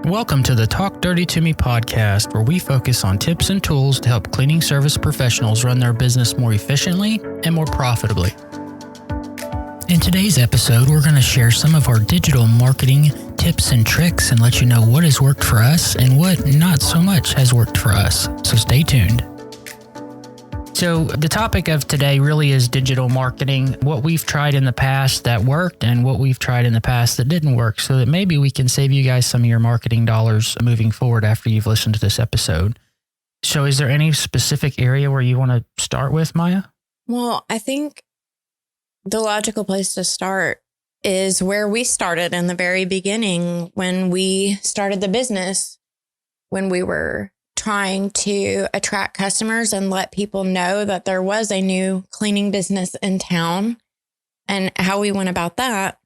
Welcome to the Talk Dirty to Me podcast, where we focus on tips and tools to help cleaning service professionals run their business more efficiently and more profitably. In today's episode, we're going to share some of our digital marketing tips and tricks and let you know what has worked for us and what not so much has worked for us. So stay tuned. So the topic of today really is digital marketing, what we've tried in the past that worked and what we've tried in the past that didn't work, so that maybe we can save you guys some of your marketing dollars moving forward after you've listened to this episode. So is there any specific area where you want to start with, Maya? Well, I think the logical place to start is where we started in the very beginning when we started the business, when we were trying to attract customers and let people know that there was a new cleaning business in town and how we went about that.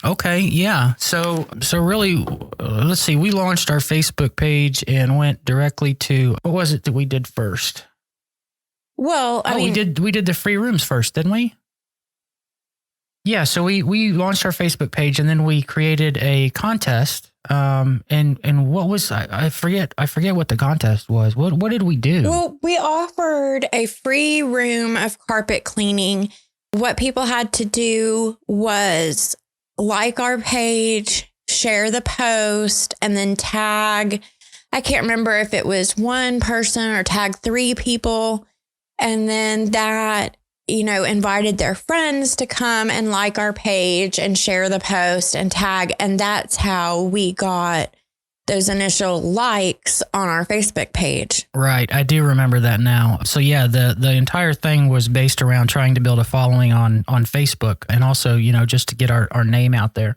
Okay, yeah. So really, let's see. We launched our Facebook page and went directly to, what was it that we did first? Well, we did the free rooms first, didn't we? Yeah, so we launched our Facebook page and then we created a contest. And what was I forget what the contest was. What did we do? Well, we offered a free room of carpet cleaning. What people had to do was like our page, share the post, and then tag. I can't remember if it was one person or tag 3 people. And then that, invited their friends to come and like our page and share the post and tag. And that's how we got those initial likes on our Facebook page. Right. I do remember that now. So yeah, the entire thing was based around trying to build a following on Facebook and also, just to get our name out there,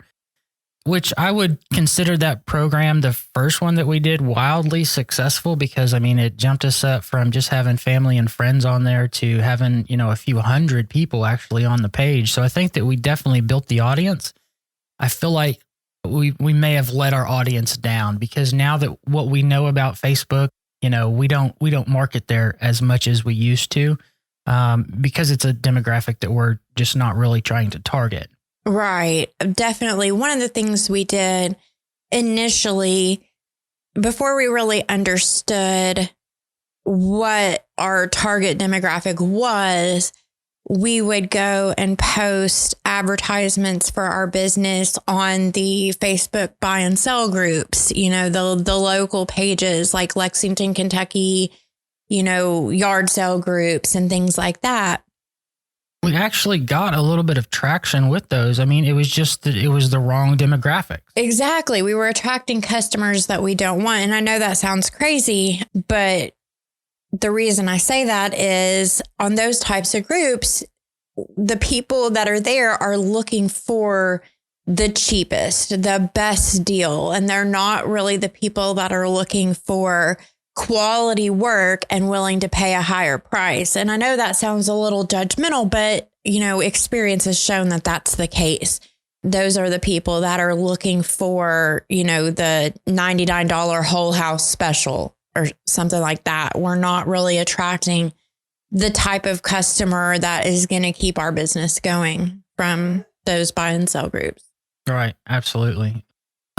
which I would consider that program, the first one that we did, wildly successful because, it jumped us up from just having family and friends on there to having, a few hundred people actually on the page. So I think that we definitely built the audience. I feel like we may have let our audience down because now that what we know about Facebook, we don't market there as much as we used to because it's a demographic that we're just not really trying to target. Right. Definitely. One of the things we did initially, before we really understood what our target demographic was, we would go and post advertisements for our business on the Facebook buy and sell groups, the local pages like Lexington, Kentucky, yard sale groups and things like that. We actually got a little bit of traction with those. It was just that it was the wrong demographic. Exactly. We were attracting customers that we don't want. And I know that sounds crazy, but the reason I say that is on those types of groups, the people that are there are looking for the cheapest, the best deal. And they're not really the people that are looking for quality work and willing to pay a higher price. And I know that sounds a little judgmental, but, experience has shown that that's the case. Those are the people that are looking for, the $99 whole house special or something like that. We're not really attracting the type of customer that is going to keep our business going from those buy and sell groups. Right. Absolutely.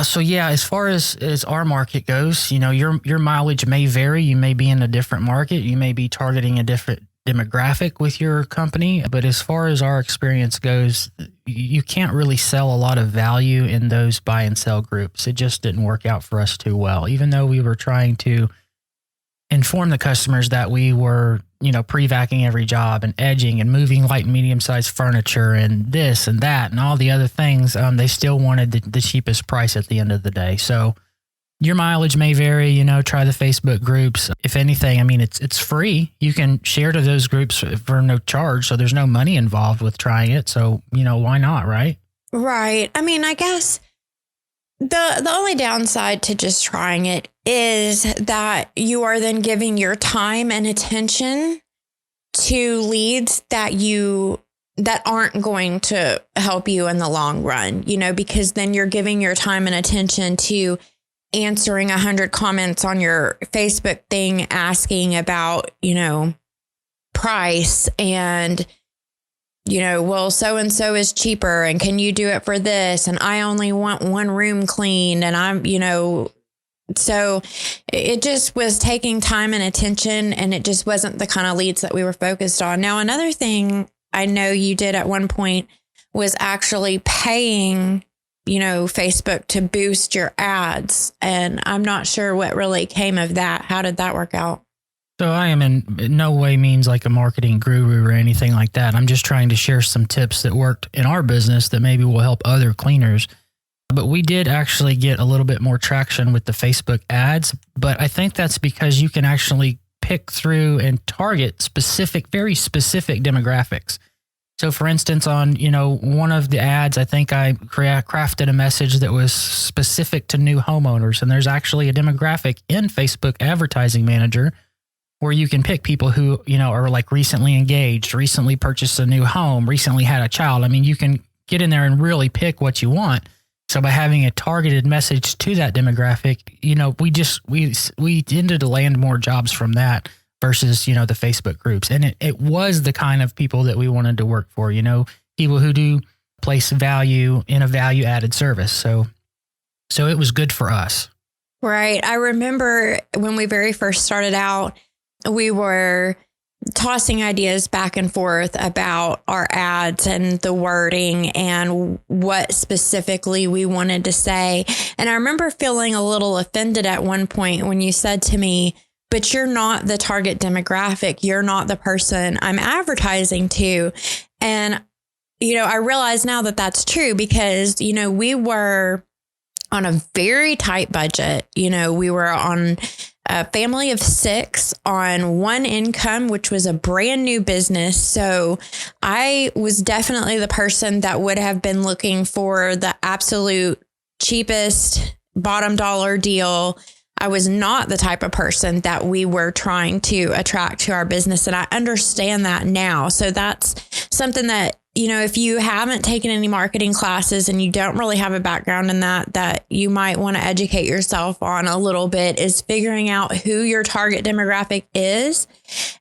So yeah, as far as our market goes, your mileage may vary. You may be in a different market. You may be targeting a different demographic with your company. But as far as our experience goes, you can't really sell a lot of value in those buy and sell groups. It just didn't work out for us too well, even though we were trying to inform the customers that we were, pre-vacuuming every job and edging and moving light and medium-sized furniture and this and that and all the other things. They still wanted the cheapest price at the end of the day. So your mileage may vary, try the Facebook groups. If anything, it's free. You can share to those groups for no charge. So there's no money involved with trying it. So, why not, right? Right. I guess the only downside to just trying it is that you are then giving your time and attention to leads that aren't going to help you in the long run, because then you're giving your time and attention to answering 100 comments on your Facebook thing, asking about, price and, well, so-and-so is cheaper and can you do it for this? And I only want one room cleaned and I'm, So it just was taking time and attention, and it just wasn't the kind of leads that we were focused on. Now, another thing I know you did at one point was actually paying, Facebook to boost your ads. And I'm not sure what really came of that. How did that work out? So I am in no way means like a marketing guru or anything like that. I'm just trying to share some tips that worked in our business that maybe will help other cleaners. But we did actually get a little bit more traction with the Facebook ads. But I think that's because you can actually pick through and target very specific demographics. So for instance, on, one of the ads, I think I crafted a message that was specific to new homeowners. And there's actually a demographic in Facebook Advertising Manager where you can pick people who, are like recently engaged, recently purchased a new home, recently had a child. I mean, you can get in there and really pick what you want. So by having a targeted message to that demographic, we tended to land more jobs from that versus, the Facebook groups. And it was the kind of people that we wanted to work for, people who do place value in a value added service. So it was good for us. Right. I remember when we very first started out, we were tossing ideas back and forth about our ads and the wording and what specifically we wanted to say. And I remember feeling a little offended at one point when you said to me, but you're not the target demographic. You're not the person I'm advertising to. And, I realize now that that's true because, we were on a very tight budget. We were on a family of 6 on one income, which was a brand new business. So I was definitely the person that would have been looking for the absolute cheapest bottom dollar deal. I was not the type of person that we were trying to attract to our business. And I understand that now. So that's something that, if you haven't taken any marketing classes and you don't really have a background in that you might want to educate yourself on a little bit is figuring out who your target demographic is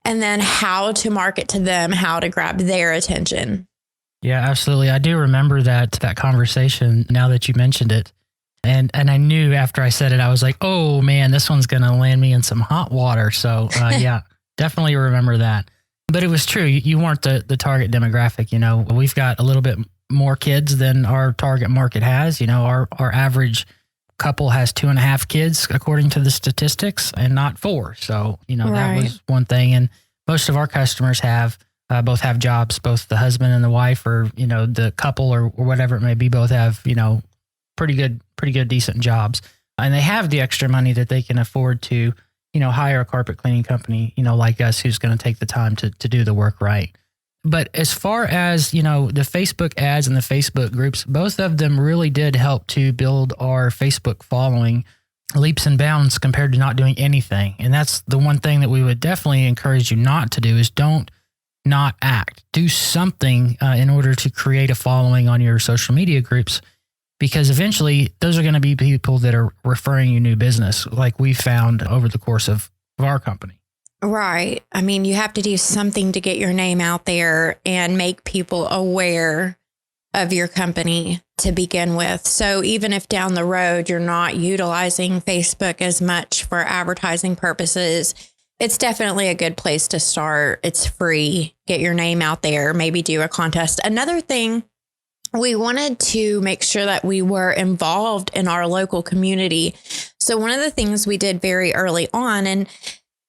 and then how to market to them, how to grab their attention. Yeah, absolutely. I do remember that conversation now that you mentioned it. And I knew after I said it, I was like, oh man, this one's going to land me in some hot water. So yeah, definitely remember that. But it was true. You weren't the target demographic. We've got a little bit more kids than our target market has. Our average couple has 2.5 kids, according to the statistics, and not 4. So, that was one thing. And most of our customers both have jobs, both the husband and the wife, or, the couple or whatever it may be, both have, pretty good, decent jobs. And they have the extra money that they can afford to, hire a carpet cleaning company, like us, who's going to take the time to do the work right. But as far as, the Facebook ads and the Facebook groups, both of them really did help to build our Facebook following leaps and bounds compared to not doing anything. And that's the one thing that we would definitely encourage you not to do is don't not act. Do something in order to create a following on your social media groups. Because eventually those are going to be people that are referring you new business like we found over the course of our company. Right. I mean, you have to do something to get your name out there and make people aware of your company to begin with. So even if down the road you're not utilizing Facebook as much for advertising purposes, it's definitely a good place to start. It's free. Get your name out there, maybe do a contest. Another thing, we wanted to make sure that we were involved in our local community. So one of the things we did very early on, and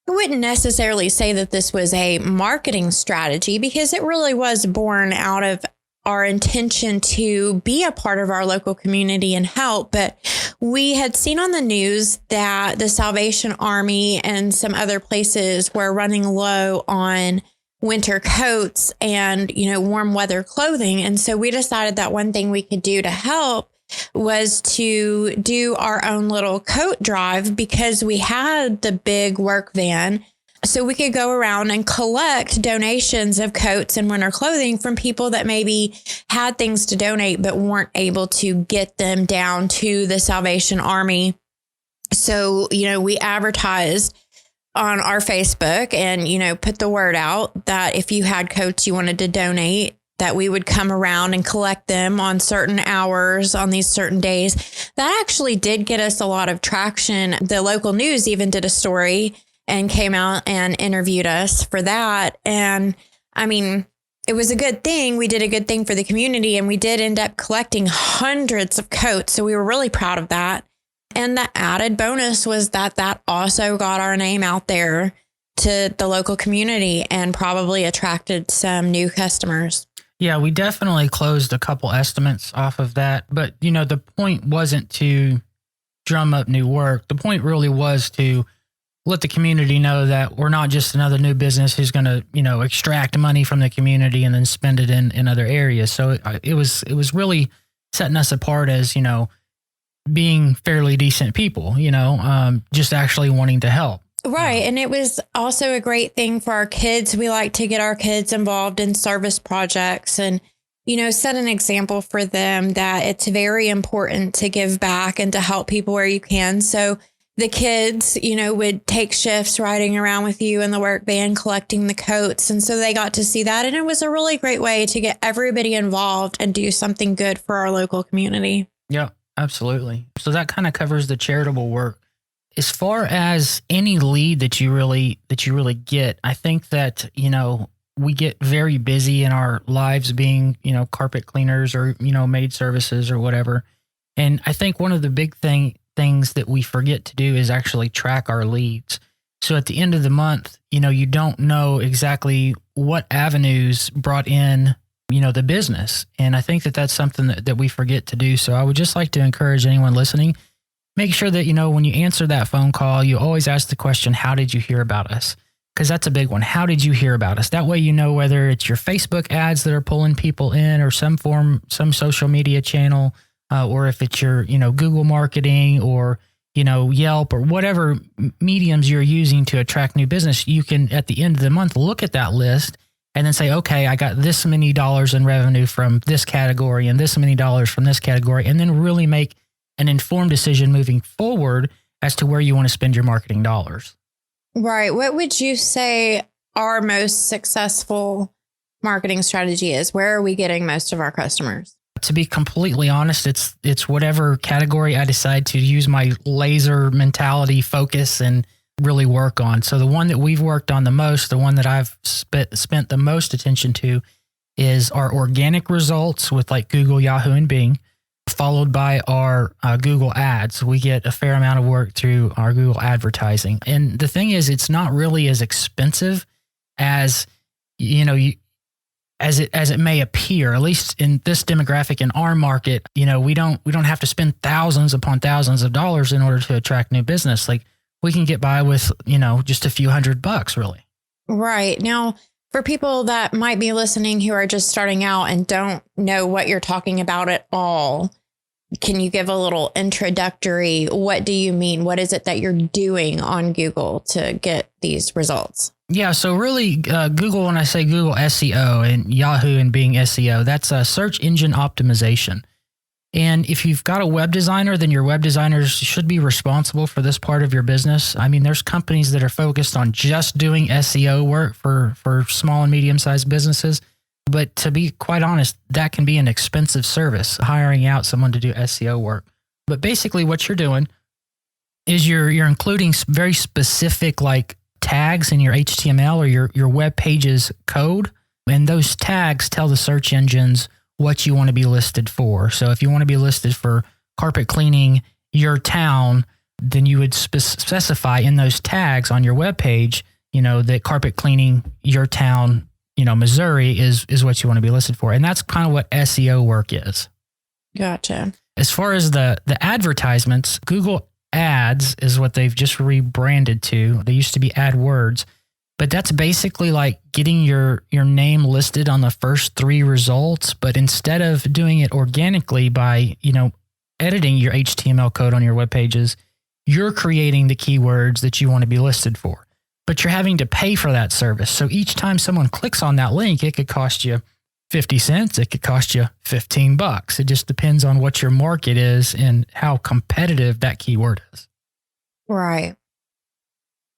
I wouldn't necessarily say that this was a marketing strategy because it really was born out of our intention to be a part of our local community and help. But we had seen on the news that the Salvation Army and some other places were running low on winter coats and, warm weather clothing. And so we decided that one thing we could do to help was to do our own little coat drive because we had the big work van. So we could go around and collect donations of coats and winter clothing from people that maybe had things to donate, but weren't able to get them down to the Salvation Army. So, we advertised on our Facebook and, put the word out that if you had coats you wanted to donate, that we would come around and collect them on certain hours on these certain days. That actually did get us a lot of traction. The local news even did a story and came out and interviewed us for that. And I mean, it was a good thing. We did a good thing for the community, and we did end up collecting hundreds of coats. So we were really proud of that. And the added bonus was that also got our name out there to the local community and probably attracted some new customers. Yeah, we definitely closed a couple estimates off of that. But, the point wasn't to drum up new work. The point really was to let the community know that we're not just another new business who's going to, extract money from the community and then spend it in other areas. So it was really setting us apart as, being fairly decent people, just actually wanting to help. Right. And it was also a great thing for our kids. We like to get our kids involved in service projects and, set an example for them that it's very important to give back and to help people where you can. So the kids, would take shifts riding around with you in the work van, collecting the coats. And so they got to see that. And it was a really great way to get everybody involved and do something good for our local community. Yeah, absolutely. So that kind of covers the charitable work. As far as any lead that you really get, I think that, we get very busy in our lives being, carpet cleaners or, maid services or whatever. And I think one of the big things that we forget to do is actually track our leads. So at the end of the month, you don't know exactly what avenues brought in, the business. And I think that that's something that we forget to do. So I would just like to encourage anyone listening, make sure that, when you answer that phone call, you always ask the question, how did you hear about us? Because that's a big one. How did you hear about us? That way, whether it's your Facebook ads that are pulling people in or some social media channel, or if it's your, Google marketing or, Yelp or whatever mediums you're using to attract new business, you can, at the end of the month, look at that list and then say, okay, I got this many dollars in revenue from this category and this many dollars from this category, and then really make an informed decision moving forward as to where you want to spend your marketing dollars. Right. What would you say our most successful marketing strategy is? Where are we getting most of our customers? To be completely honest, it's whatever category I decide to use my laser mentality focus and really work on. So the one that we've worked on the most, the one that I've spent the most attention to is our organic results with like Google, Yahoo, and Bing, followed by our Google ads. We get a fair amount of work through our Google advertising. And the thing is, it's not really as expensive as, as it may appear, at least in this demographic in our market. We don't have to spend thousands upon thousands of dollars in order to attract new business. Like we can get by with, just a few $100 really. Right. Now, for people that might be listening who are just starting out and don't know what you're talking about at all, can you give a little introductory? What do you mean? What is it that you're doing on Google to get these results? Yeah, so really Google, when I say Google SEO and Yahoo and Bing SEO, that's a search engine optimization. And if you've got a web designer, then your web designers should be responsible for this part of your business. I mean, there's companies that are focused on just doing SEO work for small and medium-sized businesses. But to be quite honest, that can be an expensive service, hiring out someone to do SEO work. But basically what you're doing is you're including very specific like tags in your HTML or your web page's code. And those tags tell the search engines what you want to be listed for. So if you want to be listed for carpet cleaning your town, then you would specify in those tags on your web page, that carpet cleaning your town, Missouri is what you want to be listed for. And that's kind of what SEO work is. Gotcha. As far as the advertisements, Google Ads is what they've just rebranded to. They used to be AdWords. But that's basically like getting your name listed on the first 3 results. But instead of doing it organically by, editing your HTML code on your web pages, you're creating the keywords that you want to be listed for. But you're having to pay for that service. So each time someone clicks on that link, it could cost you 50 cents. It could cost you $15. It just depends on what your market is and how competitive that keyword is. Right.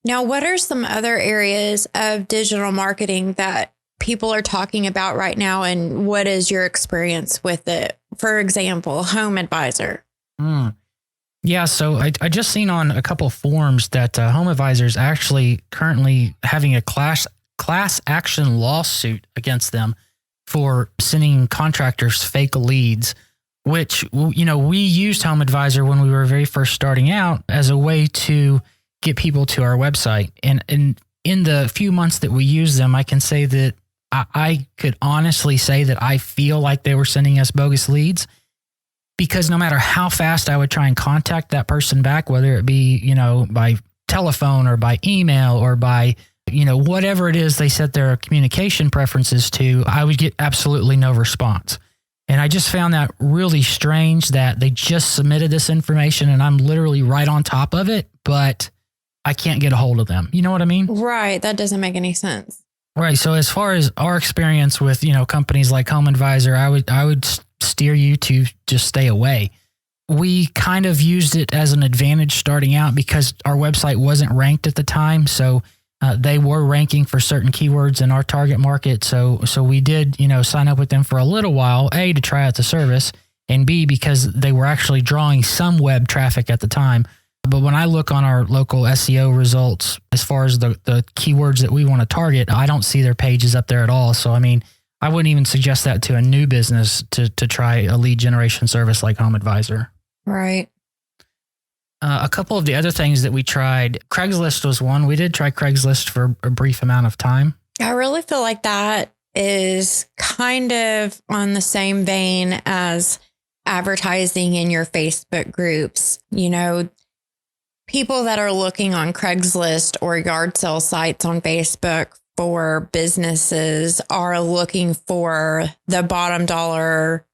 Now, what are some other areas of digital marketing that people are talking about right now, and what is your experience with it? For example, Home Advisor. Yeah, so I just seen on a couple of forums that Home Advisor is actually currently having a class action lawsuit against them for sending contractors fake leads, which, you know, we used Home Advisor when we were very first starting out as a way to get people to our website. And in the few months that we used them, I can say that I could honestly say that I feel like they were sending us bogus leads, because no matter how fast I would try and contact that person back, whether it be, you know, by telephone or by email or by, you know, whatever it is they set their communication preferences to, I would get absolutely no response. And I just found that really strange that they just submitted this information and I'm literally right on top of it, but I can't get a hold of them. You know what I mean? Right. That doesn't make any sense. Right. So as far as our experience with, you know, companies like Home Advisor, I would steer you to just stay away. We kind of used it as an advantage starting out because our website wasn't ranked at the time. So they were ranking for certain keywords in our target market. So we did, you know, sign up with them for a little while, A, to try out the service, and B, because they were actually drawing some web traffic at the time. But when I look on our local SEO results, as far as the keywords that we want to target, I don't see their pages up there at all. So, I mean, I wouldn't even suggest that to a new business to try a lead generation service like Home Advisor. Right. A couple of the other things that we tried, Craigslist was one. We did try Craigslist for a brief amount of time. I really feel like that is kind of on the same vein as advertising in your Facebook groups. You know, people that are looking on Craigslist or yard sale sites on Facebook for businesses are looking for the bottom dollar,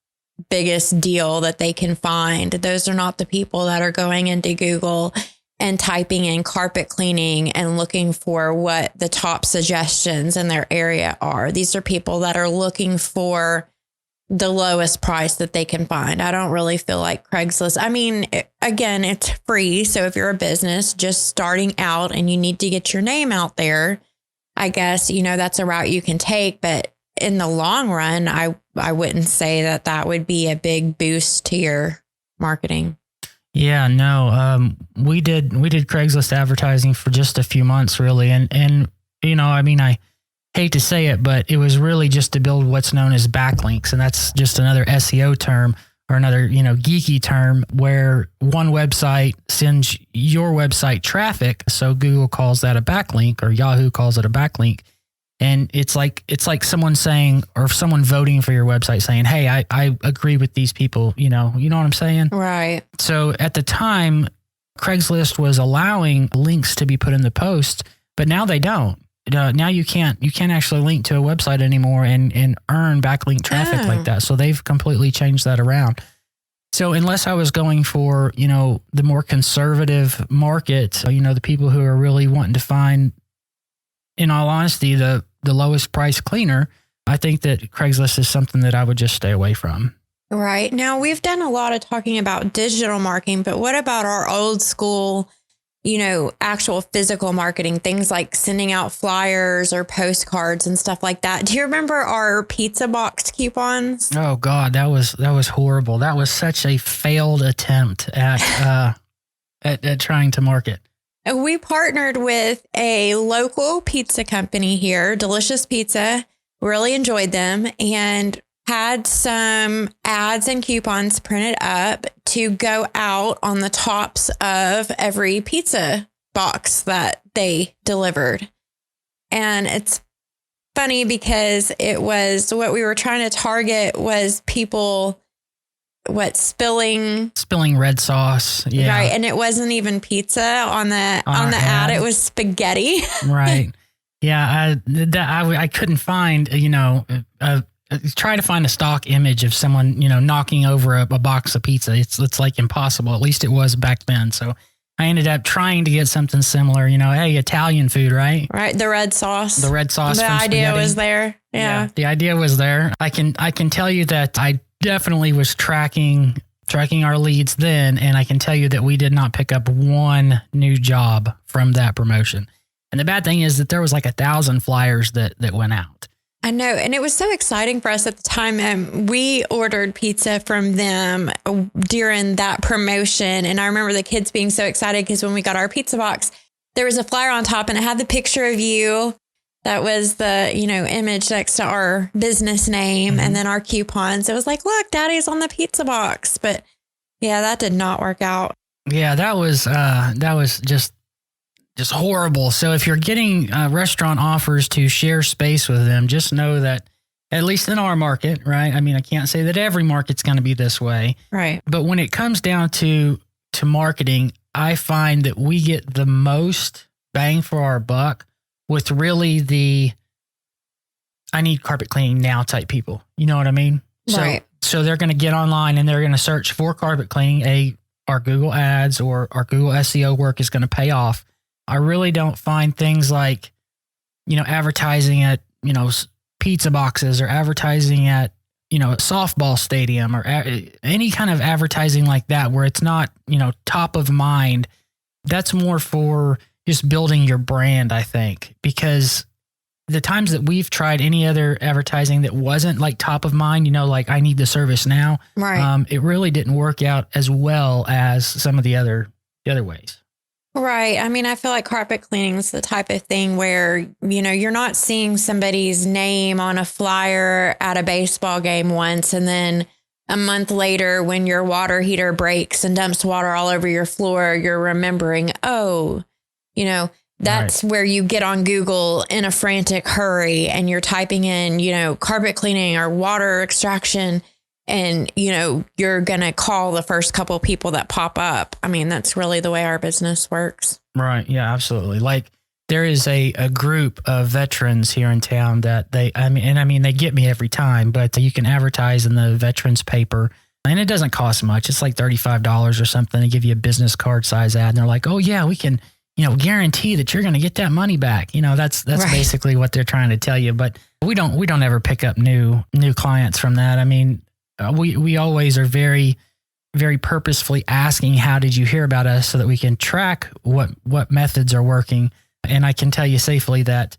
biggest deal that they can find. Those are not the people that are going into Google and typing in carpet cleaning and looking for what the top suggestions in their area are. These are people that are looking for the lowest price that they can find. I don't really feel like Craigslist. I mean, again, it's free. So if you're a business just starting out and you need to get your name out there, I guess, you know, that's a route you can take. But in the long run, I wouldn't say that would be a big boost to your marketing. Yeah, no, we did Craigslist advertising for just a few months, really. And, you know, I mean, I hate to say it, but it was really just to build what's known as backlinks. And that's just another SEO term or another, you know, geeky term where one website sends your website traffic. So Google calls that a backlink or Yahoo calls it a backlink. And it's like someone saying, or someone voting for your website saying, hey, I agree with these people, you know what I'm saying? Right. So at the time, Craigslist was allowing links to be put in the post, but now they don't. Now you can't actually link to a website anymore and earn backlink traffic like that. So they've completely changed that around. So unless I was going for, you know, the more conservative market, you know, the people who are really wanting to find, in all honesty, the lowest price cleaner, I think that Craigslist is something that I would just stay away from. Right. Now, we've done a lot of talking about digital marketing, but what about our old school, you know, actual physical marketing, things like sending out flyers or postcards and stuff like that? Do you remember our pizza box coupons? Oh God, that was horrible. That was such a failed attempt at trying to market. We partnered with a local pizza company here, Delicious Pizza. Really enjoyed them and had some ads and coupons printed up to go out on the tops of every pizza box that they delivered. And it's funny because it was what we were trying to target was people spilling red sauce. Yeah. Right. And it wasn't even pizza on the ad. It was spaghetti. Right. Yeah. I couldn't find, you know, try to find a stock image of someone, you know, knocking over a box of pizza. It's like impossible. At least it was back then. So I ended up trying to get something similar, you know, hey, Italian food, right? Right. The red sauce. The red sauce. The idea was there. Yeah. The idea was there. I can tell you that I definitely was tracking our leads then, and I can tell you that we did not pick up one new job from that promotion. And the bad thing is that there was like 1,000 flyers that went out. I know. And it was so exciting for us at the time. We ordered pizza from them during that promotion. And I remember the kids being so excited because when we got our pizza box, there was a flyer on top and it had the picture of you. That was the, image next to our business name and then our coupons. It was like, look, Daddy's on the pizza box. But yeah, that did not work out. Yeah, that was just horrible. So if you're getting restaurant offers to share space with them, just know that at least in our market, right? I mean, I can't say that every market's going to be this way. Right. But when it comes down to marketing, I find that we get the most bang for our buck with really I need carpet cleaning now type people. You know what I mean? Right. So they're going to get online and they're going to search for carpet cleaning. Our Google ads or our Google SEO work is going to pay off. I really don't find things like, advertising at, pizza boxes or advertising at, a softball stadium or any kind of advertising like that where it's not, top of mind. That's more for just building your brand, I think, because the times that we've tried any other advertising that wasn't like top of mind, like I need the service now, right? It really didn't work out as well as some of the other ways. Right. I mean, I feel like carpet cleaning is the type of thing where, you're not seeing somebody's name on a flyer at a baseball game once and then a month later when your water heater breaks and dumps water all over your floor, you're remembering, that's right. Where you get on Google in a frantic hurry and you're typing in, carpet cleaning or water extraction and, you're going to call the first couple of people that pop up. I mean, that's really the way our business works. Right. Yeah, absolutely. Like there is a group of veterans here in town that they get me every time, but you can advertise in the veterans paper and it doesn't cost much. It's like $35 or something. They give you a business card size ad and they're like, oh yeah, we can, guarantee that you're going to get that money back. That's right. Basically what they're trying to tell you. But we don't ever pick up new clients from that. I mean, we always are very, very purposefully asking, how did you hear about us so that we can track what methods are working. And I can tell you safely that,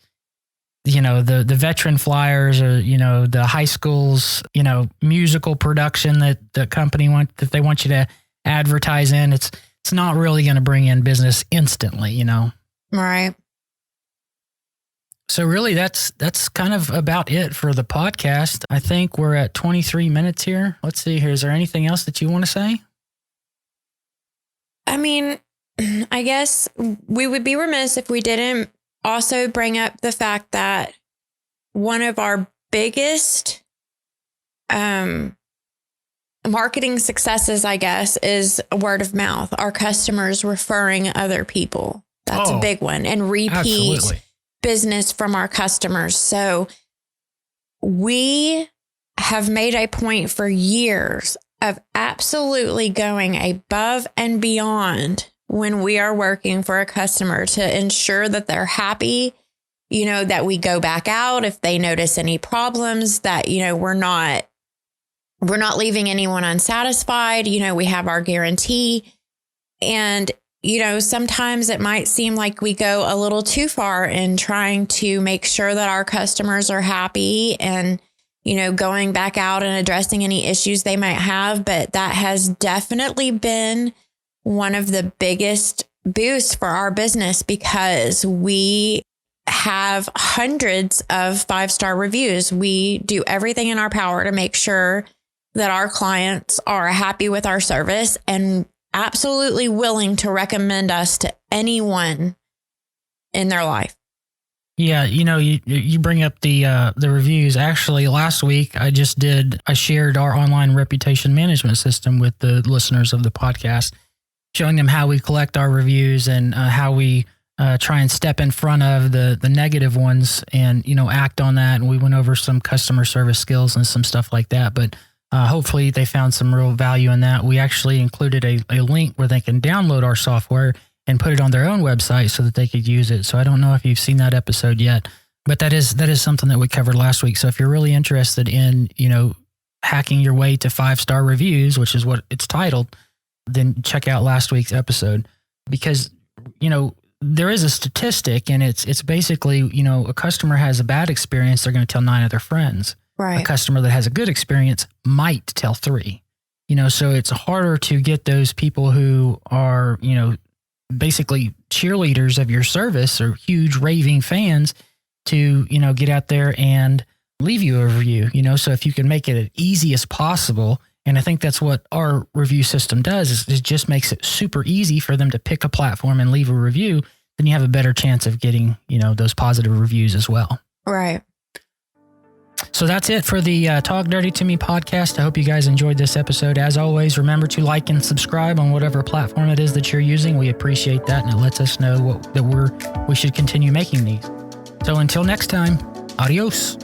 the veteran flyers or, the high school's, musical production that the company that they want you to advertise in, it's not really going to bring in business instantly, Right. So really that's kind of about it for the podcast. I think we're at 23 minutes here. Let's see here. Is there anything else that you want to say? I mean, I guess we would be remiss if we didn't also bring up the fact that one of our biggest marketing successes, I guess, is word of mouth. Our customers referring other people. That's a big one. And repeat business from our customers. So we have made a point for years of absolutely going above and beyond when we are working for a customer to ensure that they're happy, that we go back out if they notice any problems, that, we're not leaving anyone unsatisfied. We have our guarantee. And, sometimes it might seem like we go a little too far in trying to make sure that our customers are happy and, going back out and addressing any issues they might have. But that has definitely been one of the biggest boosts for our business because we have hundreds of 5-star reviews. We do everything in our power to make sure that our clients are happy with our service and absolutely willing to recommend us to anyone in their life. Yeah, you bring up the reviews. Actually, last week I shared our online reputation management system with the listeners of the podcast, showing them how we collect our reviews and how we try and step in front of the negative ones and, act on that. And we went over some customer service skills and some stuff like that. But hopefully they found some real value in that. We actually included a link where they can download our software and put it on their own website so that they could use it. So I don't know if you've seen that episode yet, but that is something that we covered last week. So if you're really interested in, hacking your way to 5-star reviews, which is what it's titled, then check out last week's episode because, there is a statistic, and it's basically, you know, a customer has a bad experience, they're going to tell 9 of their friends. Right. A customer that has a good experience might tell 3. You know, so it's harder to get those people who are, you know, basically cheerleaders of your service or huge raving fans to, you know, get out there and leave you a review, you know. So if you can make it as easy as possible, and I think that's what our review system does, is it just makes it super easy for them to pick a platform and leave a review, then you have a better chance of getting, you know, those positive reviews as well. Right. So that's it for the Talk Dirty to Me podcast. I hope you guys enjoyed this episode. As always, remember to like and subscribe on whatever platform it is that you're using. We appreciate that, and it lets us know that we should continue making these. So until next time, adios.